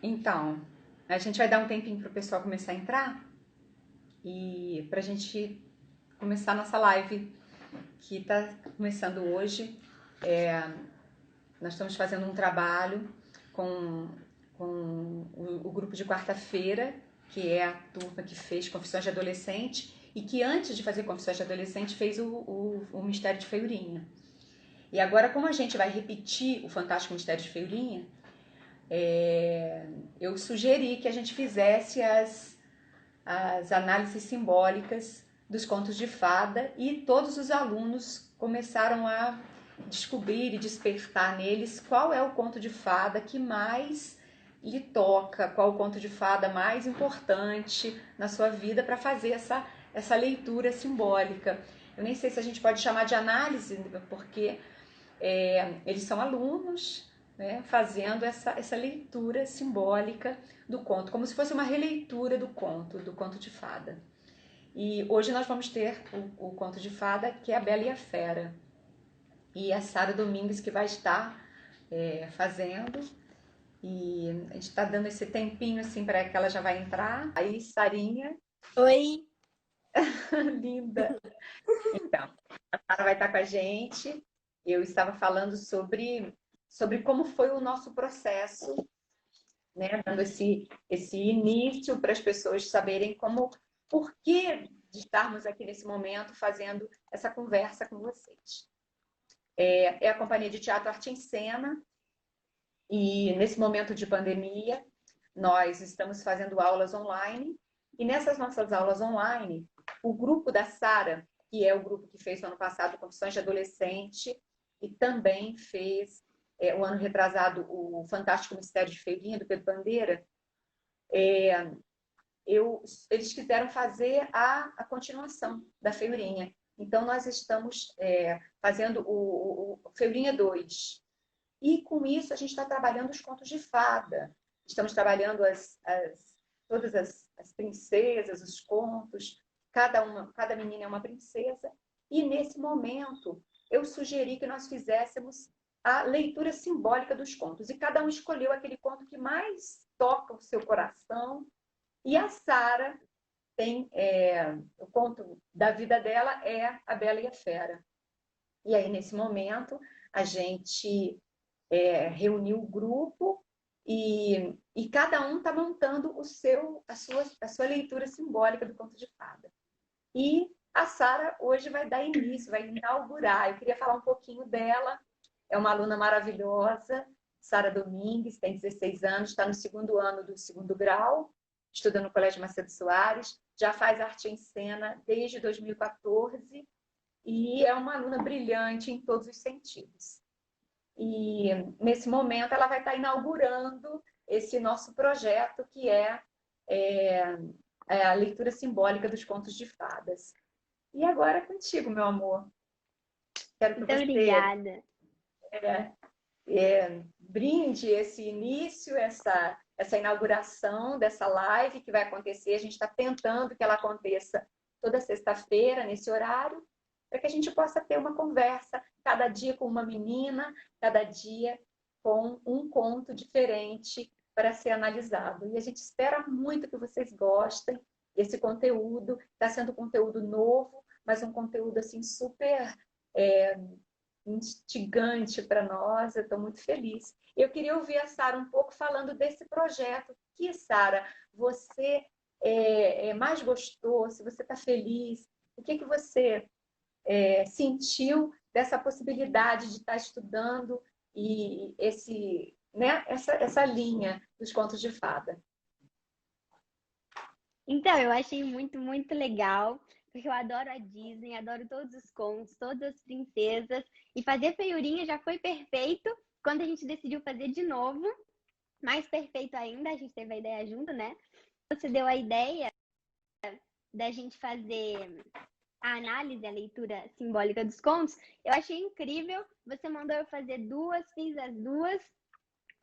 Então, a gente vai dar um tempinho para o pessoal começar a entrar e para a gente começar a nossa live que está começando hoje. Nós estamos fazendo um trabalho com, com o grupo de quarta-feira, que é a turma que fez Confissões de Adolescente e que antes de fazer Confissões de Adolescente fez o Mistério de Feiurinha. E agora, como a gente vai repetir o Fantástico Mistério de Feiurinha, eu sugeri que a gente fizesse as análises simbólicas dos contos de fada e todos os alunos começaram a descobrir e despertar neles qual é o conto de fada que mais lhe toca, qual o conto de fada mais importante na sua vida para fazer essa leitura simbólica. Eu nem sei se a gente pode chamar de análise, porque eles são alunos, né, fazendo essa leitura simbólica do conto, como se fosse uma releitura do conto de fada. E hoje nós vamos ter o conto de fada, que é A Bela e a Fera. E a Sara Domingues que vai estar fazendo. E a gente está dando esse tempinho assim para que ela já vai entrar. Aí, Sarinha. Oi! Linda! Então, a Sara vai estar com a gente. Eu estava falando sobre como foi o nosso processo, né? Dando esse início para as pessoas saberem por que de estarmos aqui nesse momento fazendo essa conversa com vocês. É a Companhia de Teatro Arte em Cena e nesse momento de pandemia nós estamos fazendo aulas online e nessas nossas aulas online o grupo da Sara, que é o grupo que fez no ano passado Confissões de Adolescente e também fez o ano retrasado o Fantástico Mistério de Feirinha do Pedro Bandeira, eles quiseram fazer a continuação da Feirinha. Então, nós estamos fazendo o Feirinha 2. E, com isso, a gente está trabalhando os contos de fada. Estamos trabalhando todas as princesas, os contos. Cada menina é uma princesa. E, nesse momento, eu sugeri que nós fizéssemos a leitura simbólica dos contos. E cada um escolheu aquele conto que mais toca o seu coração. E a Sara tem o conto da vida dela é A Bela e a Fera. E aí, nesse momento, a gente reuniu o grupo e cada um está montando a sua leitura simbólica do conto de fada. E a Sara hoje vai dar início, vai inaugurar. Eu queria falar um pouquinho dela. É uma aluna maravilhosa, Sara Domingues, tem 16 anos, está no segundo ano do segundo grau, estuda no Colégio Macedo Soares, já faz arte em cena desde 2014 e é uma aluna brilhante em todos os sentidos. E nesse momento ela vai estar inaugurando esse nosso projeto que é a leitura simbólica dos contos de fadas. E agora é contigo, meu amor. Quero que Muito você obrigada. brinde esse início, essa inauguração dessa live que vai acontecer. A gente está tentando que ela aconteça toda sexta-feira, nesse horário, para que a gente possa ter uma conversa, cada dia com uma menina, cada dia com um conto diferente para ser analisado. E a gente espera muito que vocês gostem. Esse conteúdo está sendo um conteúdo novo, mas um conteúdo assim super instigante para nós. Eu estou muito feliz. Eu queria ouvir a Sara um pouco falando desse projeto. Que, Sara, você mais gostou? Se você está feliz, o que você sentiu dessa possibilidade de estar estudando e essa linha dos contos de fada? Então, eu achei muito legal, porque eu adoro a Disney, adoro todos os contos, todas as princesas, e fazer feiurinha já foi perfeito. Quando a gente decidiu fazer de novo, mais perfeito ainda, a gente teve a ideia junto, né? Você deu a ideia da gente fazer a análise, a leitura simbólica dos contos. Eu achei incrível. Você mandou eu fazer duas, fiz as duas.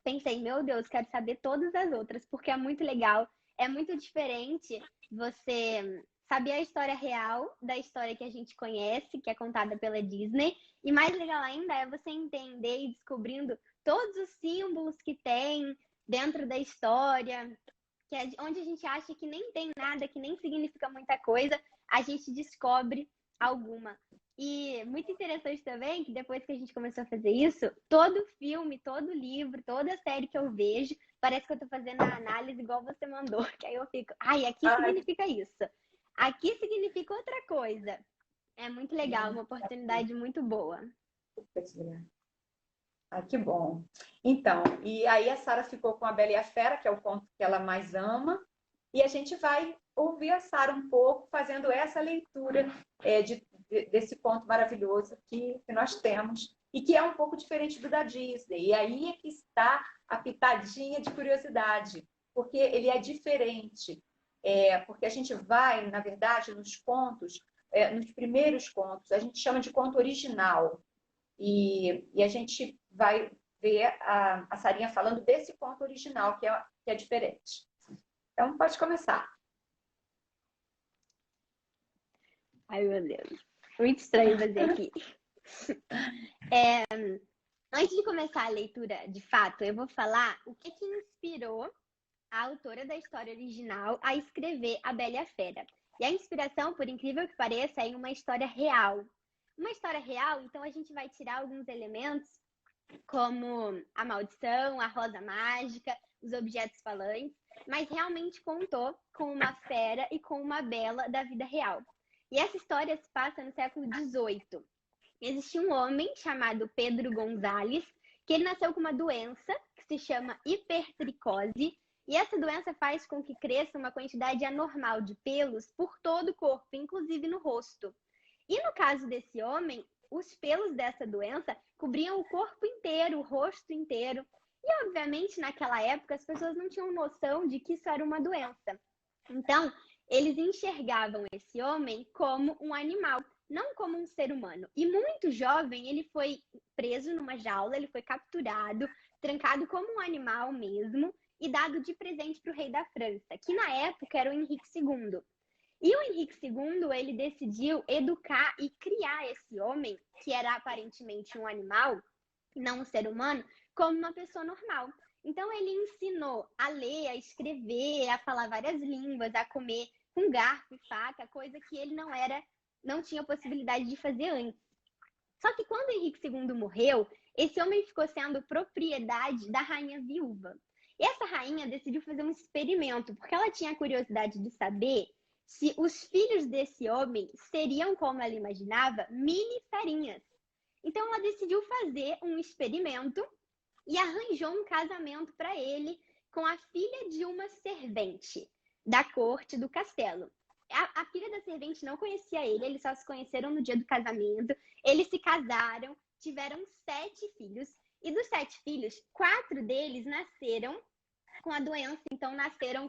Pensei, meu Deus, quero saber todas as outras, porque é muito legal. É muito diferente você saber a história real da história que a gente conhece, que é contada pela Disney. E mais legal ainda é você entender e descobrindo todos os símbolos que tem, dentro da história, que é onde a gente acha que nem tem nada, que nem significa muita coisa, a gente descobre alguma. E muito interessante também que depois que a gente começou a fazer isso, todo filme, todo livro, toda série que eu vejo, parece que eu tô fazendo a análise igual você mandou, que aí eu fico, ai, aqui Ai, significa isso, aqui significa outra coisa. É muito legal, uma oportunidade muito boa. ai, que bom. Então, e aí a Sara ficou com A Bela e a Fera, que é o conto que ela mais ama, e a gente vai ouvir a Sara um pouco fazendo essa leitura desse conto maravilhoso que nós temos e que é um pouco diferente do da Disney. E aí é que está a pitadinha de curiosidade, porque ele é diferente. Porque a gente vai, na verdade, nos contos, nos primeiros contos, a gente chama de conto original. E a gente vai ver a Sarinha falando desse conto original, que é diferente. Então, pode começar. Ai, meu Deus. Muito estranho fazer aqui. Antes de começar a leitura, de fato, eu vou falar o que inspirou a autora da história original a escrever A Bela e a Fera. E a inspiração, por incrível que pareça, é em uma história real. Uma história real, então a gente vai tirar alguns elementos, como a maldição, a rosa mágica, os objetos falantes, mas realmente contou com uma fera e com uma bela da vida real. E essa história se passa no século XVIII. Existia um homem chamado Pedro Gonzalez, que ele nasceu com uma doença que se chama hipertricose, e essa doença faz com que cresça uma quantidade anormal de pelos por todo o corpo, inclusive no rosto. E no caso desse homem, os pelos dessa doença cobriam o corpo inteiro, o rosto inteiro. E, obviamente, naquela época, as pessoas não tinham noção de que isso era uma doença. Então, eles enxergavam esse homem como um animal, não como um ser humano. E muito jovem, ele foi preso numa jaula, ele foi capturado, trancado como um animal mesmo e dado de presente para o rei da França, que na época era o Henrique II. E o Henrique II, ele decidiu educar e criar esse homem, que era aparentemente um animal, não um ser humano, como uma pessoa normal. Então ele ensinou a ler, a escrever, a falar várias línguas, a comer com garfo e faca, coisa que ele não tinha possibilidade de fazer antes. Só que quando Henrique II morreu, esse homem ficou sendo propriedade da rainha viúva. E essa rainha decidiu fazer um experimento, porque ela tinha a curiosidade de saber se os filhos desse homem seriam, como ela imaginava, mini ferinhas. Então ela decidiu fazer um experimento e arranjou um casamento para ele com a filha de uma servente da corte do castelo. A filha da servente não conhecia ele, eles só se conheceram no dia do casamento. Eles se casaram, tiveram 7 filhos, e dos 7 filhos, 4 deles nasceram com a doença, então nasceram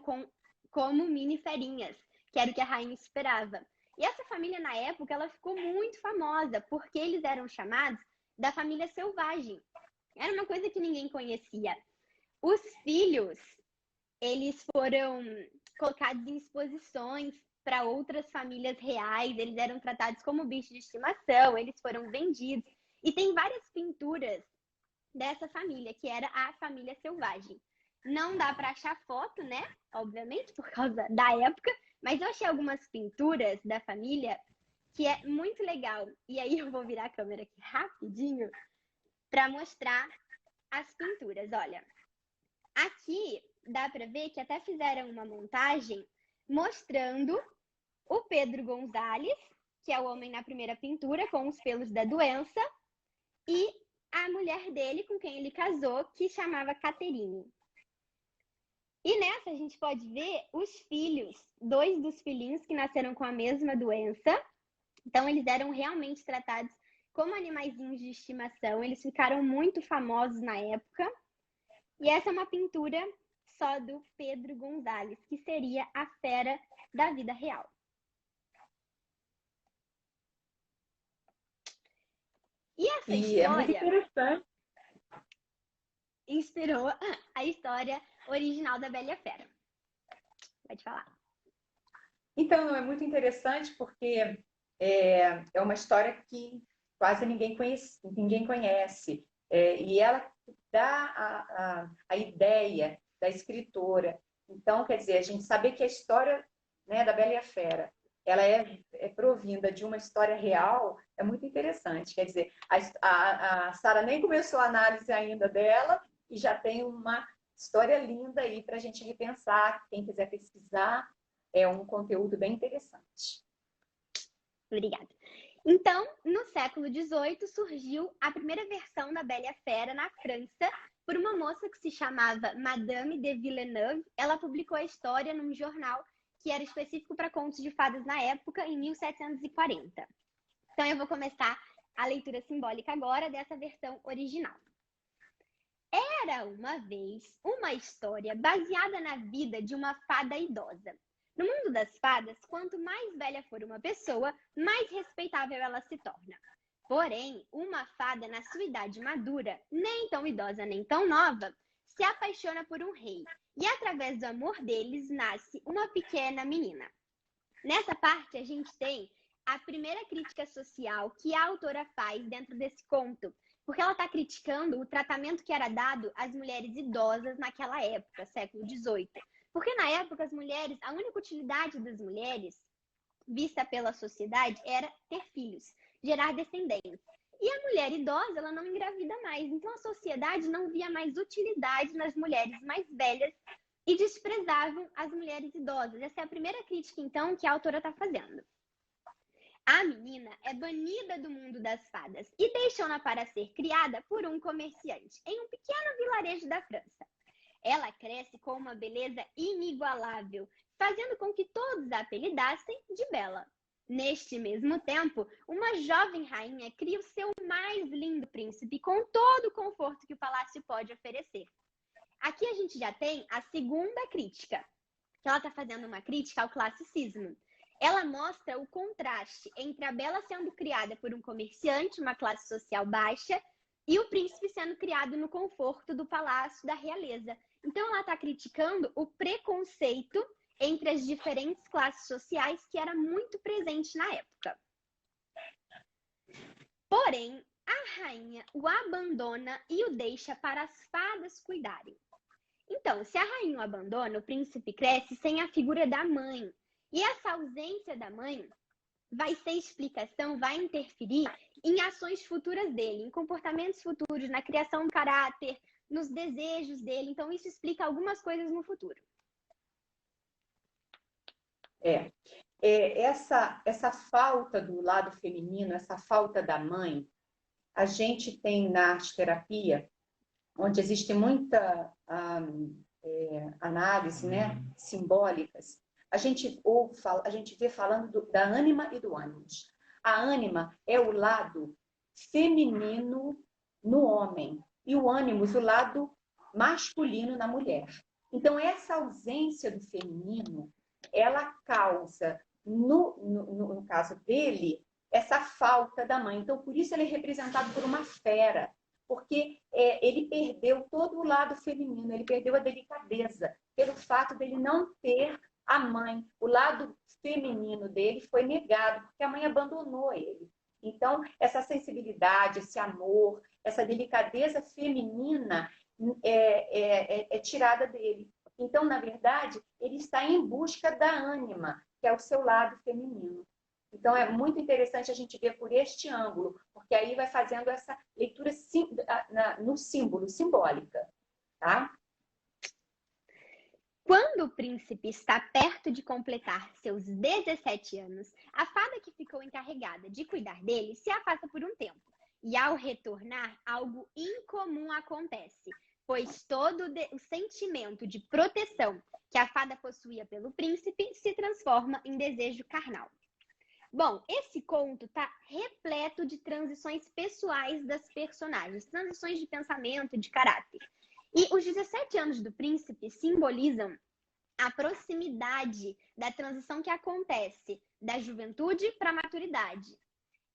como mini ferinhas, que era o que a rainha esperava. E essa família, na época, ela ficou muito famosa, porque eles eram chamados da família selvagem. Era uma coisa que ninguém conhecia. Os filhos, eles foram colocados em exposições para outras famílias reais, eles eram tratados como bichos de estimação, eles foram vendidos. E tem várias pinturas dessa família, que era a família selvagem. Não dá para achar foto, né? Obviamente, por causa da época, mas eu achei algumas pinturas da família que é muito legal. E aí eu vou virar a câmera aqui rapidinho para mostrar as pinturas. Olha, aqui dá para ver que até fizeram uma montagem mostrando o Pedro Gonzalez, que é o homem na primeira pintura, com os pelos da doença, e a mulher dele, com quem ele casou, que chamava Caterine. E nessa a gente pode ver os filhos, 2 dos filhinhos que nasceram com a mesma doença. Então eles eram realmente tratados como animaizinhos de estimação. Eles ficaram muito famosos na época. E essa é uma pintura só do Pedro Gonzalez, que seria a fera da vida real. E essa história é muito interessante. inspirou a história original da Bela e a Fera. Pode falar. Então, é muito interessante porque é uma história que quase ninguém conhece. E ela dá a ideia da escritora. Então, quer dizer, a gente saber que a história, né, da Bela e a Fera, ela é provinda de uma história real, é muito interessante. Quer dizer, a Sara nem começou a análise ainda dela e já tem uma história linda aí para a gente repensar. Quem quiser pesquisar, é um conteúdo bem interessante. Obrigada. Então, no século XVIII, surgiu a primeira versão da Bela e a Fera na França, por uma moça que se chamava Madame de Villeneuve. Ela publicou a história num jornal que era específico para contos de fadas na época, em 1740. Então, eu vou começar a leitura simbólica agora dessa versão original. Era uma vez uma história baseada na vida de uma fada idosa. No mundo das fadas, quanto mais velha for uma pessoa, mais respeitável ela se torna. Porém, uma fada na sua idade madura, nem tão idosa nem tão nova, se apaixona por um rei. E através do amor deles nasce uma pequena menina. Nessa parte, a gente tem a primeira crítica social que a autora faz dentro desse conto, porque ela está criticando o tratamento que era dado às mulheres idosas naquela época, século XVIII. Porque na época, as mulheres, a única utilidade das mulheres, vista pela sociedade, era ter filhos, gerar descendentes. E a mulher idosa, ela não engravida mais. Então, a sociedade não via mais utilidade nas mulheres mais velhas e desprezavam as mulheres idosas. Essa é a primeira crítica, então, que a autora está fazendo. A menina é banida do mundo das fadas e deixam-na para ser criada por um comerciante em um pequeno vilarejo da França. Ela cresce com uma beleza inigualável, fazendo com que todos a apelidassem de Bela. Neste mesmo tempo, uma jovem rainha cria o seu mais lindo príncipe com todo o conforto que o palácio pode oferecer. Aqui a gente já tem a segunda crítica, que ela está fazendo uma crítica ao classicismo. Ela mostra o contraste entre a Bela sendo criada por um comerciante, uma classe social baixa, e o príncipe sendo criado no conforto do palácio da realeza. Então ela está criticando o preconceito entre as diferentes classes sociais que era muito presente na época. Porém, a rainha o abandona e o deixa para as fadas cuidarem. Então, se a rainha o abandona, o príncipe cresce sem a figura da mãe. E essa ausência da mãe vai ser explicação, vai interferir em ações futuras dele, em comportamentos futuros, na criação do caráter, nos desejos dele. Então, isso explica algumas coisas no futuro. Essa falta do lado feminino, essa falta da mãe, a gente tem na arte-terapia, onde existe muita análise, né, simbólicas, a gente vê falando da ânima e do ânimos. A ânima é o lado feminino no homem e o ânimos, o lado masculino na mulher. Então, essa ausência do feminino, ela causa, no caso dele, essa falta da mãe. Então, por isso ele é representado por uma fera, porque ele perdeu todo o lado feminino, ele perdeu a delicadeza, pelo fato dele não ter a mãe. O lado feminino dele foi negado, porque a mãe abandonou ele. Então, essa sensibilidade, esse amor, essa delicadeza feminina é tirada dele. Então, na verdade, ele está em busca da ânima, que é o seu lado feminino. Então, é muito interessante a gente ver por este ângulo, porque aí vai fazendo essa leitura no símbolo, simbólica, tá? Quando o príncipe está perto de completar seus 17 anos, a fada que ficou encarregada de cuidar dele se afasta por um tempo. E ao retornar, algo incomum acontece, pois todo o sentimento de proteção que a fada possuía pelo príncipe se transforma em desejo carnal. Bom, esse conto está repleto de transições pessoais das personagens, transições de pensamento, de caráter. E os 17 anos do príncipe simbolizam a proximidade da transição que acontece da juventude para a maturidade.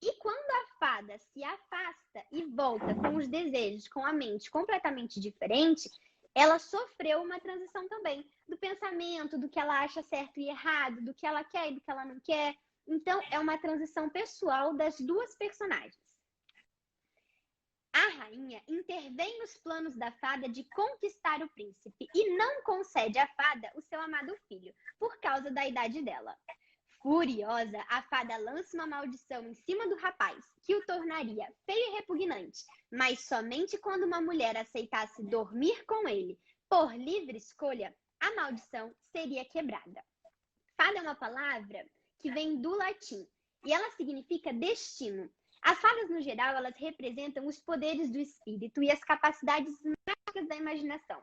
E quando a fada se afasta e volta com os desejos, com a mente completamente diferente, ela sofreu uma transição também do pensamento, do que ela acha certo e errado, do que ela quer e do que ela não quer. Então, é uma transição pessoal das duas personagens. A rainha intervém nos planos da fada de conquistar o príncipe e não concede à fada o seu amado filho, por causa da idade dela. Furiosa, a fada lança uma maldição em cima do rapaz, que o tornaria feio e repugnante, mas somente quando uma mulher aceitasse dormir com ele, por livre escolha, a maldição seria quebrada. Fada é uma palavra que vem do latim e ela significa destino. As fadas, no geral, elas representam os poderes do espírito e as capacidades mágicas da imaginação.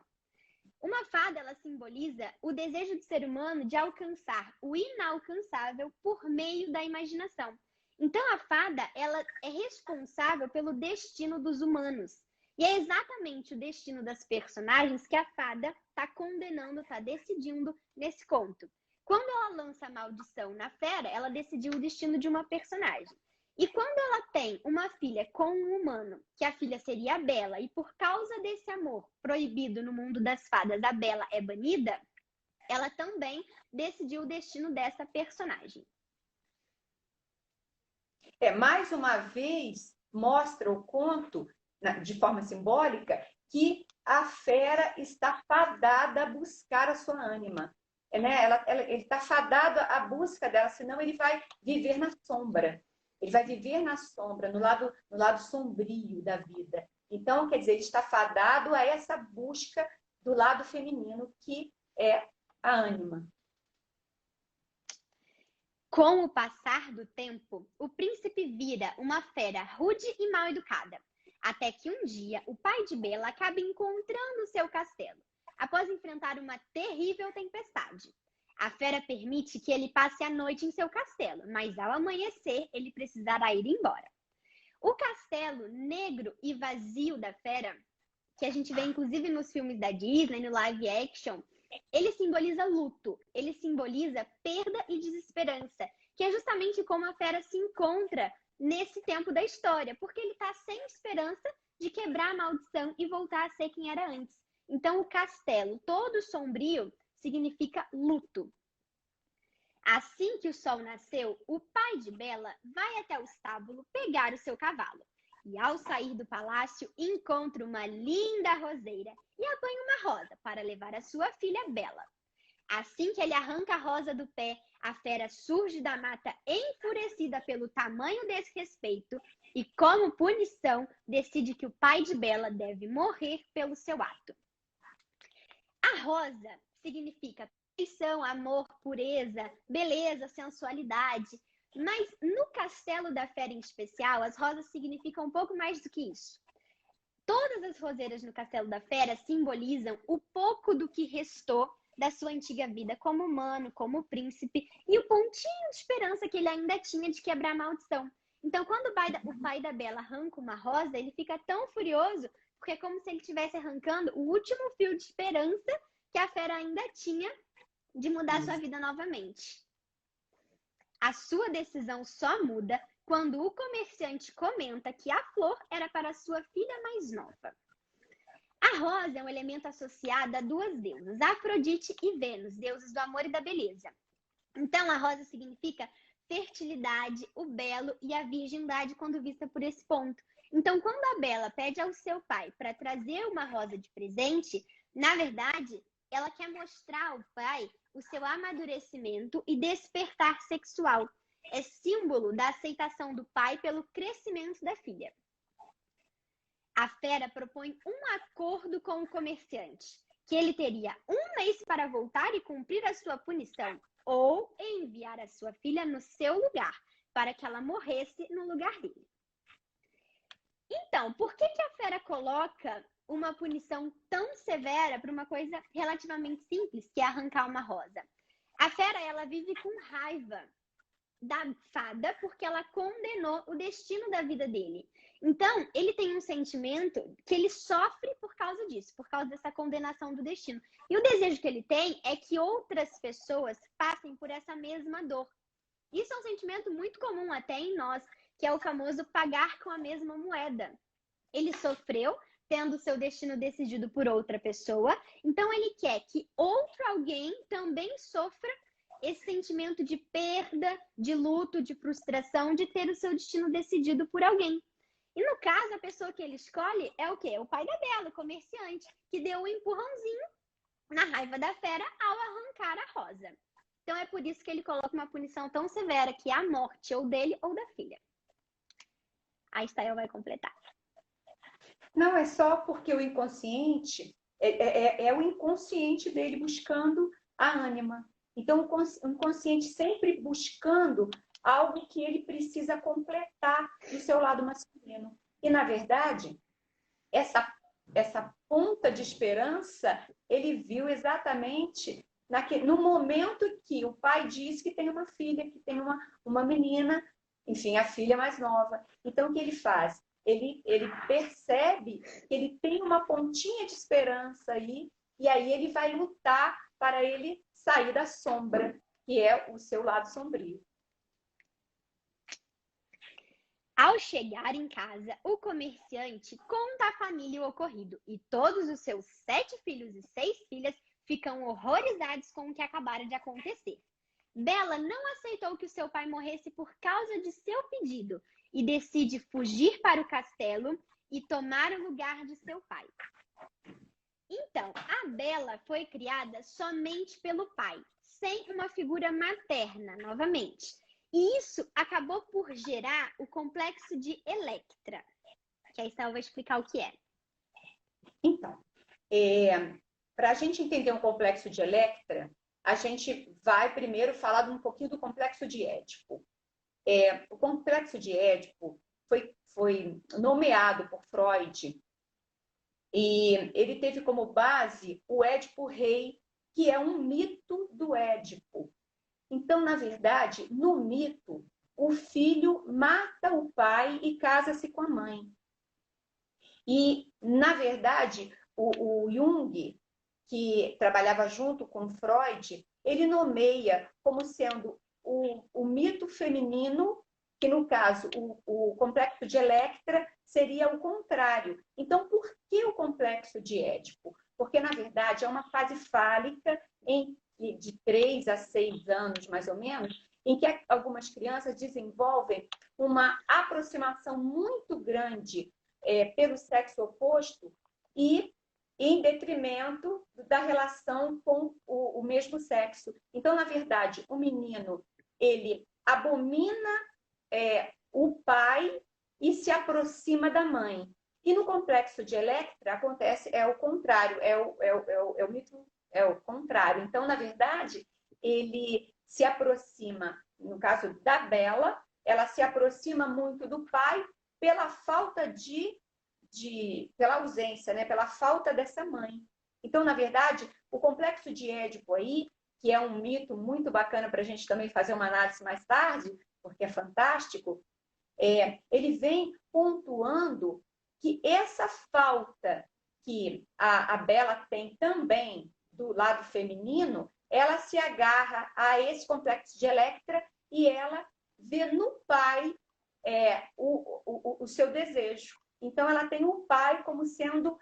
Uma fada, ela simboliza o desejo do ser humano de alcançar o inalcançável por meio da imaginação. Então, a fada, ela é responsável pelo destino dos humanos. E é exatamente o destino das personagens que a fada está condenando, está decidindo nesse conto. Quando ela lança a maldição na fera, ela decidiu o destino de uma personagem. E quando ela tem uma filha com um humano, que a filha seria a Bela, e por causa desse amor proibido no mundo das fadas, a Bela é banida, ela também decidiu o destino dessa personagem. Mais uma vez, mostra o conto, de forma simbólica, que a fera está fadada a buscar a sua ânima. Ele está fadado à busca dela, senão ele vai viver na sombra. Ele vai viver na sombra, no lado sombrio da vida. Então, quer dizer, ele está fadado a essa busca do lado feminino, que é a ânima. Com o passar do tempo, o príncipe vira uma fera rude e mal educada, até que um dia o pai de Bela acaba encontrando seu castelo, após enfrentar uma terrível tempestade. A fera permite que ele passe a noite em seu castelo, mas ao amanhecer ele precisará ir embora. O castelo negro e vazio da fera, que a gente vê inclusive nos filmes da Disney, no live action, ele simboliza luto, ele simboliza perda e desesperança, que é justamente como a fera se encontra nesse tempo da história, porque ele está sem esperança de quebrar a maldição e voltar a ser quem era antes. Então o castelo todo sombrio significa luto. Assim que o sol nasceu, o pai de Bela vai até o estábulo pegar o seu cavalo. E ao sair do palácio, encontra uma linda roseira e apanha uma rosa para levar a sua filha Bela. Assim que ele arranca a rosa do pé, a fera surge da mata enfurecida pelo tamanho desse respeito e, como punição, decide que o pai de Bela deve morrer pelo seu ato. A rosa significa perfeição, amor, pureza, beleza, sensualidade. Mas no castelo da fera em especial, as rosas significam um pouco mais do que isso. Todas as roseiras no castelo da fera simbolizam o pouco do que restou da sua antiga vida como humano, como príncipe, e o pontinho de esperança que ele ainda tinha de quebrar a maldição. Então, quando o pai da Bela arranca uma rosa, ele fica tão furioso, porque é como se ele estivesse arrancando o último fio de esperança que a fera ainda tinha de mudar sua vida novamente. A sua decisão só muda quando o comerciante comenta que a flor era para sua filha mais nova. A rosa é um elemento associado a duas deusas, Afrodite e Vênus, deuses do amor e da beleza. Então, a rosa significa fertilidade, o belo e a virgindade quando vista por esse ponto. Então, quando a Bela pede ao seu pai para trazer uma rosa de presente, na verdade, ela quer mostrar ao pai o seu amadurecimento e despertar sexual. É símbolo da aceitação do pai pelo crescimento da filha. A fera propõe um acordo com o comerciante, que ele teria um mês para voltar e cumprir a sua punição, ou enviar a sua filha no seu lugar, para que ela morresse no lugar dele. Então, por que a fera coloca uma punição tão severa para uma coisa relativamente simples, que é arrancar uma rosa? A fera, ela vive com raiva da fada porque ela condenou o destino da vida dele. Então, ele tem um sentimento que ele sofre por causa disso, por causa dessa condenação do destino. E o desejo que ele tem é que outras pessoas passem por essa mesma dor. Isso é um sentimento muito comum até em nós, que é o famoso pagar com a mesma moeda. Ele sofreu tendo seu destino decidido por outra pessoa, então ele quer que outro alguém também sofra esse sentimento de perda, de luto, de frustração, de ter o seu destino decidido por alguém. E no caso, a pessoa que ele escolhe é o quê? É o pai da Bela, o comerciante, que deu um empurrãozinho na raiva da fera ao arrancar a rosa. Então é por isso que ele coloca uma punição tão severa, que é a morte ou dele ou da filha. A Stael vai completar. Não, é só porque o inconsciente é o inconsciente dele buscando a ânima. Então, o inconsciente sempre buscando algo que ele precisa completar do seu lado masculino. E, na verdade, essa ponta de esperança, ele viu exatamente no momento que o pai diz que tem uma filha, que tem uma menina, enfim, a filha mais nova. Então, o que ele faz? Ele percebe que ele tem uma pontinha de esperança aí, e aí ele vai lutar para ele sair da sombra, que é o seu lado sombrio. Ao chegar em casa, o comerciante conta à família o ocorrido e todos os seus 7 filhos e 6 filhas ficam horrorizados com o que acabara de acontecer. Bela não aceitou que o seu pai morresse por causa de seu pedido e decide fugir para o castelo e tomar o lugar de seu pai. Então, a Bela foi criada somente pelo pai, sem uma figura materna, novamente. E isso acabou por gerar o complexo de Electra, que a Estela vai explicar o que é. Então, para a gente entender um complexo de Electra, a gente vai primeiro falar um pouquinho do complexo de Édipo. O complexo de Édipo foi nomeado por Freud e ele teve como base o Édipo Rei, que é um mito do Édipo. Então, na verdade, no mito, o filho mata o pai e casa-se com a mãe. E, na verdade, o Jung, que trabalhava junto com Freud, ele nomeia como sendo o mito feminino, que no caso o complexo de Electra seria o contrário. Então, por que o complexo de Édipo? Porque, na verdade, é uma fase fálica de 3 a 6 anos, mais ou menos, em que algumas crianças desenvolvem uma aproximação muito grande pelo sexo oposto e em detrimento da relação com o mesmo sexo. Então, na verdade, o menino, ele abomina o pai e se aproxima da mãe. E no complexo de Electra acontece o contrário, o mito é o contrário. Então, na verdade, ele se aproxima, no caso da Bela, ela se aproxima muito do pai pela falta pela ausência, né? Pela falta dessa mãe. Então, na verdade, o complexo de Édipo aí, que é um mito muito bacana para a gente também fazer uma análise mais tarde, porque é fantástico, ele vem pontuando que essa falta que a Bela tem também do lado feminino, ela se agarra a esse complexo de Electra e ela vê no pai o seu desejo. Então, ela tem o pai como sendo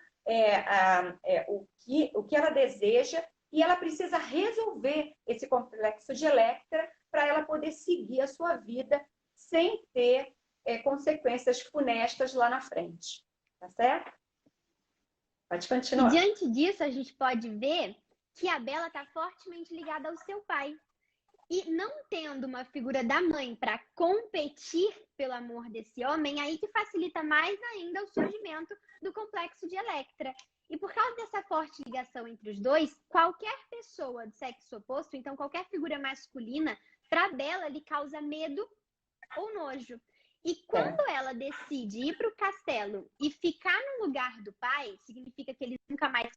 o que ela deseja e ela precisa resolver esse complexo de Electra para ela poder seguir a sua vida sem ter consequências funestas lá na frente. Tá certo? Pode continuar. E diante disso, a gente pode ver que a Bela está fortemente ligada ao seu pai. E não tendo uma figura da mãe para competir pelo amor desse homem, aí que facilita mais ainda o surgimento do complexo de Electra. E por causa dessa forte ligação entre os dois, qualquer pessoa do sexo oposto, então qualquer figura masculina, para Bela lhe causa medo ou nojo. E quando ela decide ir para o castelo e ficar no lugar do pai, significa que eles nunca mais,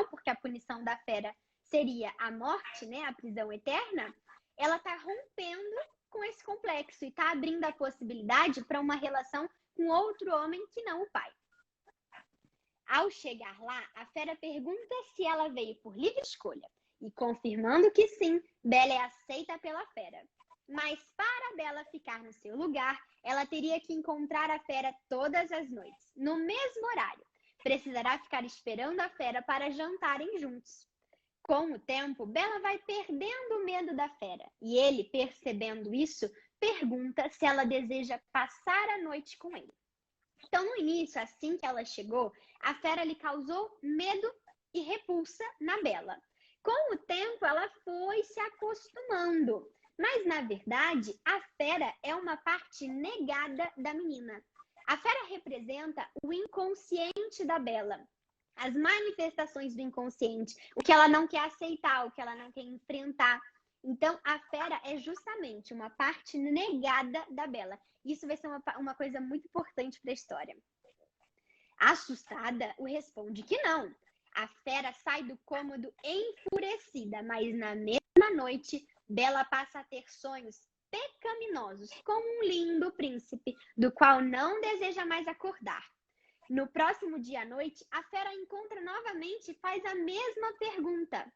porque a punição da fera seria a morte, né, a prisão eterna, ela está rompendo com esse complexo e está abrindo a possibilidade para uma relação com outro homem que não o pai. Ao chegar lá, a fera pergunta se ela veio por livre escolha. E confirmando que sim, Bela é aceita pela fera. Mas para Bela ficar no seu lugar, ela teria que encontrar a fera todas as noites, no mesmo horário. Precisará ficar esperando a fera para jantarem juntos. Com o tempo, Bela vai perdendo o medo da fera. E ele, percebendo isso, pergunta se ela deseja passar a noite com ele. Então, no início, assim que ela chegou, a fera lhe causou medo e repulsa na Bela. Com o tempo, ela foi se acostumando. Mas, na verdade, a fera é uma parte negada da menina. A fera representa o inconsciente da Bela. As manifestações do inconsciente, o que ela não quer aceitar, o que ela não quer enfrentar. Então, a fera é justamente uma parte negada da Bela. Isso vai ser uma coisa muito importante para a história. Assustada, o responde que não. A fera sai do cômodo enfurecida, mas na mesma noite, Bela passa a ter sonhos pecaminosos com um lindo príncipe, do qual não deseja mais acordar. No próximo dia à noite, a fera encontra novamente e faz a mesma pergunta.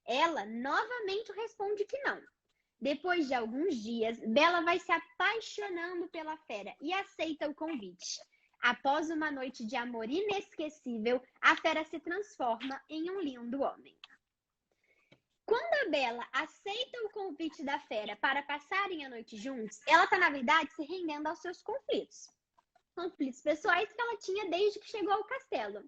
Ela novamente responde que não. Depois de alguns dias, Bela vai se apaixonando pela fera e aceita o convite. Após uma noite de amor inesquecível, a fera se transforma em um lindo homem. Quando a Bela aceita o convite da fera para passarem a noite juntos, ela está, na verdade, se rendendo aos seus conflitos. Conflitos pessoais que ela tinha desde que chegou ao castelo.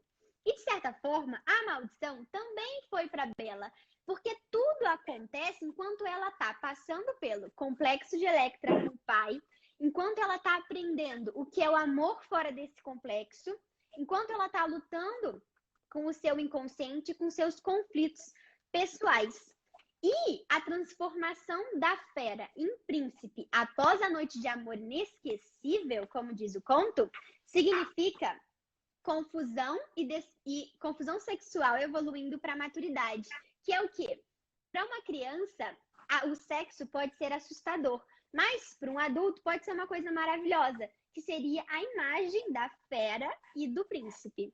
E, de certa forma, a maldição também foi para Bela, porque tudo acontece enquanto ela está passando pelo complexo de Electra com o pai, enquanto ela está aprendendo o que é o amor fora desse complexo, enquanto ela está lutando com o seu inconsciente, com seus conflitos pessoais. E a transformação da fera em príncipe após a noite de amor inesquecível, como diz o conto, significa confusão e confusão sexual evoluindo para a maturidade, que é o quê? Para uma criança, o sexo pode ser assustador, mas para um adulto pode ser uma coisa maravilhosa, que seria a imagem da fera e do príncipe.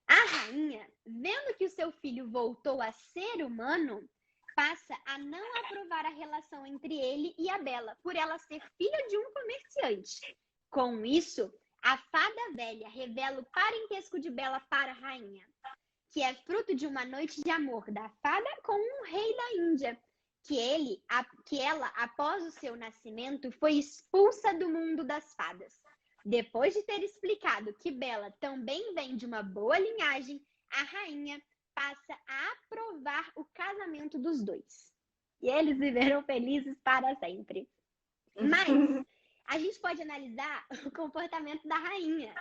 A rainha, vendo que o seu filho voltou a ser humano, passa a não aprovar a relação entre ele e a Bela, por ela ser filha de um comerciante. Com isso, a fada velha revela o parentesco de Bela para a rainha, que é fruto de uma noite de amor da fada com um rei da Índia, que ela, após o seu nascimento, foi expulsa do mundo das fadas. Depois de ter explicado que Bela também vem de uma boa linhagem, a rainha passa a aprovar o casamento dos dois. E eles viveram felizes para sempre. Mas a gente pode analisar o comportamento da rainha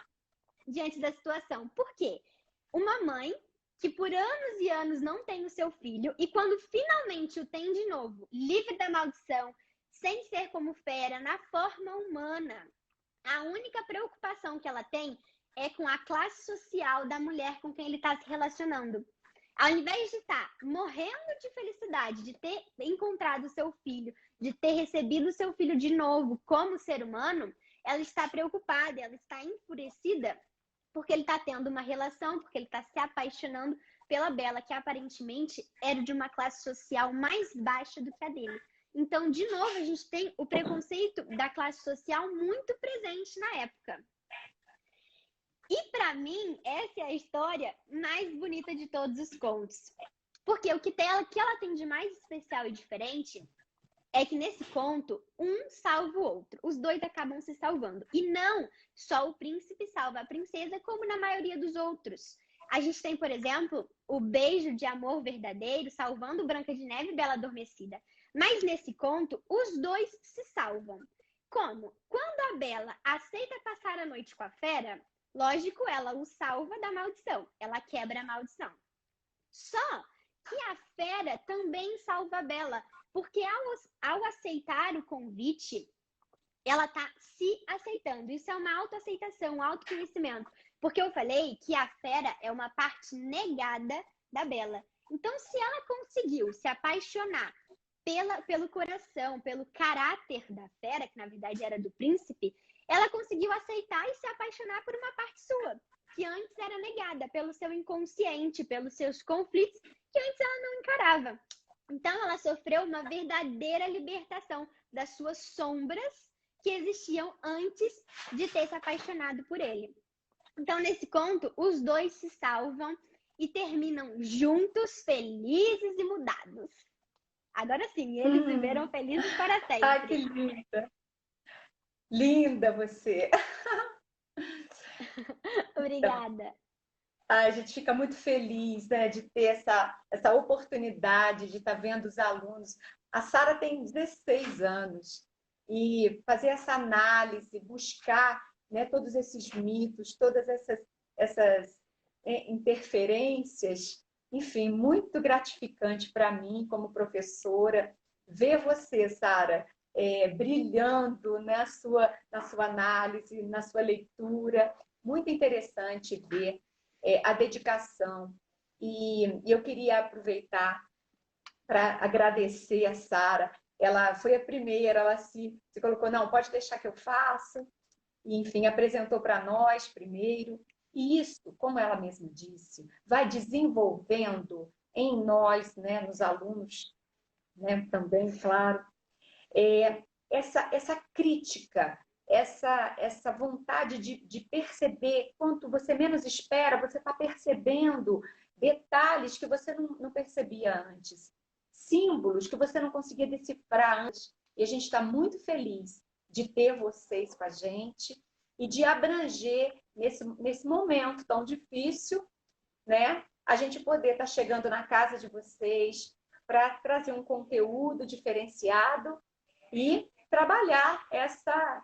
diante da situação. Por quê? Uma mãe que por anos e anos não tem o seu filho e quando finalmente o tem de novo, livre da maldição, sem ser como fera, na forma humana, a única preocupação que ela tem é com a classe social da mulher com quem ele está se relacionando. Ao invés de estar morrendo de felicidade, de ter encontrado o seu filho, de ter recebido o seu filho de novo como ser humano, ela está preocupada, ela está enfurecida porque ele está tendo uma relação, porque ele está se apaixonando pela Bela, que aparentemente era de uma classe social mais baixa do que a dele. Então, de novo, a gente tem o preconceito da classe social muito presente na época. E, para mim, essa é a história mais bonita de todos os contos. Porque o que ela tem de mais especial e diferente é que, nesse conto, um salva o outro. Os dois acabam se salvando. E não só o príncipe salva a princesa, como na maioria dos outros. A gente tem, por exemplo, o beijo de amor verdadeiro salvando Branca de Neve e Bela Adormecida. Mas nesse conto, os dois se salvam. Como? Quando a Bela aceita passar a noite com a fera, lógico, ela o salva da maldição. Ela quebra a maldição. Só que a fera também salva a Bela, porque ao aceitar o convite, ela está se aceitando. Isso é uma autoaceitação, um autoconhecimento. Porque eu falei que a fera é uma parte negada da Bela. Então, se ela conseguiu se apaixonar pelo coração, pelo caráter da fera, que na verdade era do príncipe, ela conseguiu aceitar e se apaixonar por uma parte sua, que antes era negada pelo seu inconsciente, pelos seus conflitos, que antes ela não encarava. Então, ela sofreu uma verdadeira libertação das suas sombras que existiam antes de ter se apaixonado por ele. Então, nesse conto, os dois se salvam e terminam juntos, felizes e mudados. Agora sim, eles viveram felizes para sempre. Ah, que linda! Linda você! Obrigada. A gente fica muito feliz, né, de ter essa oportunidade de estar vendo os alunos. A Sara tem 16 anos e fazer essa análise, buscar, né, todos esses mitos, todas essas interferências, enfim, muito gratificante para mim como professora. Ver você, Sara, brilhando na sua análise, na sua leitura. Muito interessante ver a dedicação. E eu queria aproveitar para agradecer a Sara. Ela foi a primeira, ela se colocou, não, pode deixar que eu faça. E, enfim, apresentou para nós primeiro. E isso, como ela mesma disse, vai desenvolvendo em nós, né, nos alunos, né, também, claro, essa crítica, essa vontade de perceber, quanto você menos espera, você está percebendo detalhes que você não percebia antes, símbolos que você não conseguia decifrar antes. E a gente está muito feliz de ter vocês com a gente e de abranger nesse momento tão difícil, né? A gente poder estar chegando na casa de vocês para trazer um conteúdo diferenciado e trabalhar essa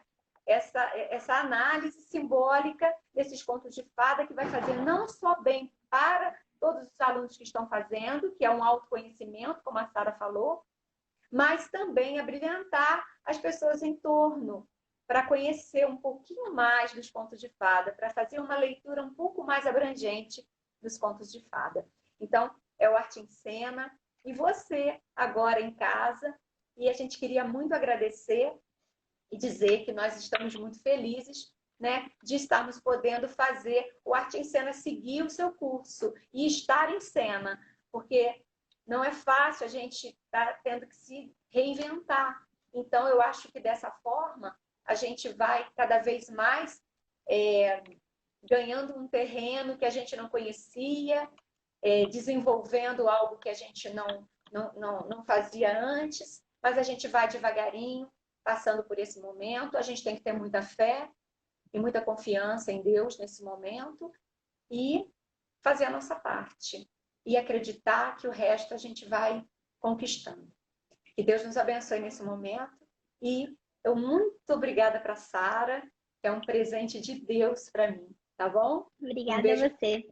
análise simbólica desses contos de fada, que vai fazer não só bem para todos os alunos que estão fazendo, que é um autoconhecimento, como a Sara falou, mas também a brilhantar as pessoas em torno, para conhecer um pouquinho mais dos contos de fada, para fazer uma leitura um pouco mais abrangente dos contos de fada. Então, é o Arte em Cena, e você, agora em casa, e a gente queria muito agradecer e dizer que nós estamos muito felizes, né, de estarmos podendo fazer o Arte em Cena seguir o seu curso e estar em cena, porque não é fácil, a gente está tendo que se reinventar. Então, eu acho que dessa forma a gente vai cada vez mais ganhando um terreno que a gente não conhecia, desenvolvendo algo que a gente não fazia antes, mas a gente vai devagarinho, passando por esse momento. A gente tem que ter muita fé e muita confiança em Deus nesse momento e fazer a nossa parte. E acreditar que o resto a gente vai conquistando. Que Deus nos abençoe nesse momento. E eu muito obrigada para a Sara, que é um presente de Deus para mim, tá bom? Obrigada Um beijo. a você.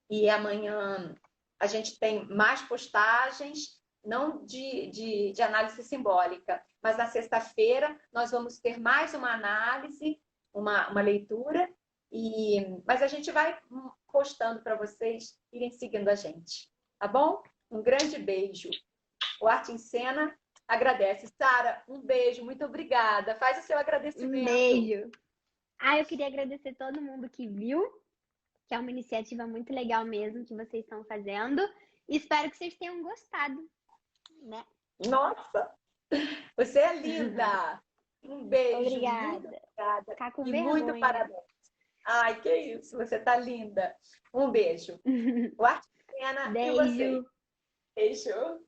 E amanhã a gente tem mais postagens, não de análise simbólica, mas na sexta-feira nós vamos ter mais uma análise, uma leitura, mas a gente vai postando para vocês irem seguindo a gente, tá bom? Um grande beijo. O Arte em Cena agradece. Sara, um beijo, muito obrigada. Faz o seu agradecimento. Um beijo. Eu queria agradecer todo mundo que viu, que é uma iniciativa muito legal mesmo que vocês estão fazendo. E espero que vocês tenham gostado, né? Nossa, você é linda. Um beijo. Obrigada. Muito obrigada. Ficar com E vergonha. muito parabéns. Ai, que isso, você tá linda. Um beijo. O Arte em Cena e você. Beijo. Beijo.